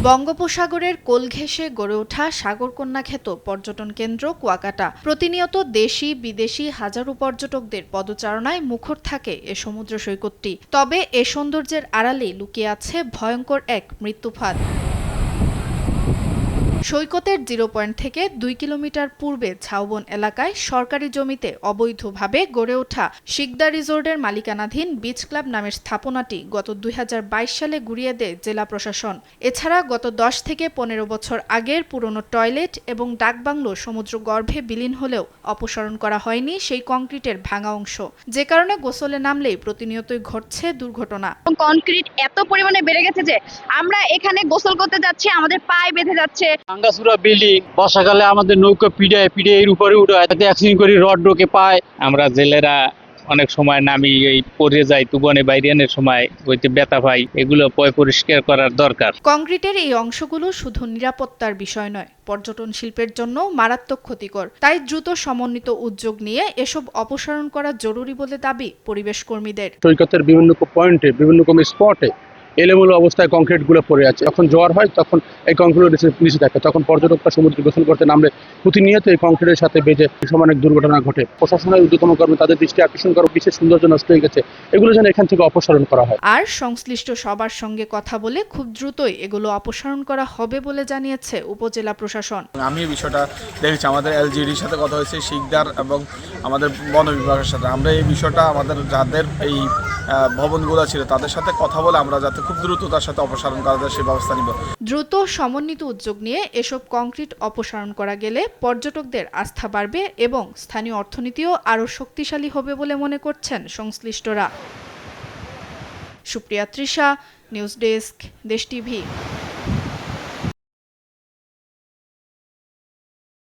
বঙ্গোপসাগরের কোল ঘেঁষে গড়ে ওঠা সাগরকন্যা খ্যাত পর্যটন কেন্দ্র কুয়াকাটা প্রতিনিয়ত দেশি বিদেশি হাজারো পর্যটকদের পদচারণায় মুখর থাকে এ সমুদ্র সৈকতটি। তবে এ সৌন্দর্যের আড়ালে লুকিয়ে আছে ভয়ঙ্কর এক মৃত্যুফাঁদ। সৈকতের 0 পয়েন্ট থেকে 2 কিলোমিটার পূর্বে ঝাউবন এলাকায় সরকারি জমিতে অবৈধভাবে গড়ে ওঠা শিকদার রিসোর্টের মালিকানাধীন বিচ ক্লাব নামের স্থাপনাটি গত 2022 সালে গুড়িয়ে দেয় জেলা প্রশাসন। এছাড়া গত 10 থেকে 15 বছর আগের পুরনো টয়লেট এবং ডাকবাংলো সমুদ্র গর্ভে বিলীন হলেও অপসারণ করা হয়নি সেই কংক্রিটের ভাঙা অংশ, যে কারণে গোসলে নামলেই প্রতিনিয়তই ঘটছে দুর্ঘটনা। কংক্রিট এত পরিমাণে বেড়ে গেছে যে আমরা এখানে গোসল করতে যাচ্ছি, আমাদের পায়ে বেঁধে যাচ্ছে। ভাঙ্গাচুরা বিল্ডিং, বর্ষাকালে আমাদের নৌকা পিড়ে এর উপরে উঠে অ্যাক্সিডেন্ট করে রড ঢোকে পায়। আমরা জেলেরা অনেক সময় নামি এই পড়ে যাই, তুবনে বাইরিয়ানের সময় ওইতে ব্যথা পাই। এগুলো পরিষ্কার করার দরকার। কংক্রিটের এই অংশগুলো শুধু নিরাপত্তার বিষয় নয়, পর্যটন শিল্পের জন্য মারাত্মক ক্ষতিকর। তাই দ্রুত সমন্বিত উদ্যোগ নিয়ে এসব অপসারণ করা জরুরি বলে দাবি পরিবেশ কর্মীদের। সৈকতের বিভিন্ন পয়েন্টে বিভিন্ন স্পটে এলোমেলো অবস্থায় কংক্রিট গুলো পড়ে আছে। যখন জ্বর হয় তখন এই কংক্রিট নিচে থাকে, তখন পর্যটকরা সমুদ্রে গোসল করতে নামলে প্রতিনিয়ত এই কংক্রিটের সাথে বেজে অনেক দুর্ঘটনা ঘটে। প্রশাসনের ঊর্ধ্বতন কর্মী তাদের দৃষ্টি আকর্ষণ করা, বিশেষ সৌন্দর্য নষ্ট হয়ে গেছে, এগুলো যেন এখান থেকে অপসারণ করা হয়। আর সংশ্লিষ্ট সবার সঙ্গে কথা বলে খুব দ্রুতই এগুলো অপসারণ করা হবে বলে জানিয়েছে উপজেলা প্রশাসন। আমি এই বিষয়টা দেখেছি, আমাদের এলজিডির সাথে কথা হয়েছে, শিকদার এবং আমাদের বন বিভাগের সাথে। আমরা এই বিষয়টা আমাদের যাদের এই ভবনগুলো ছিল তাদের সাথে কথা বলে আমরা যাতে খুব দ্রুত তার সাথে অপসারণ করা যায় সে ব্যবস্থা নিব। দ্রুত সমন্বিত উদ্যোগ নিয়ে এসব কংক্রিট অপসারণ করা গেলে পর্যটকদের আস্থা বাড়বে এবং স্থানীয় অর্থনীতিও আরও শক্তিশালী হবে বলে মনে করছেন সংশ্লিষ্টরা। সুপ্রিয়া তৃষা, নিউজ ডেস্ক, দেশ টিভি।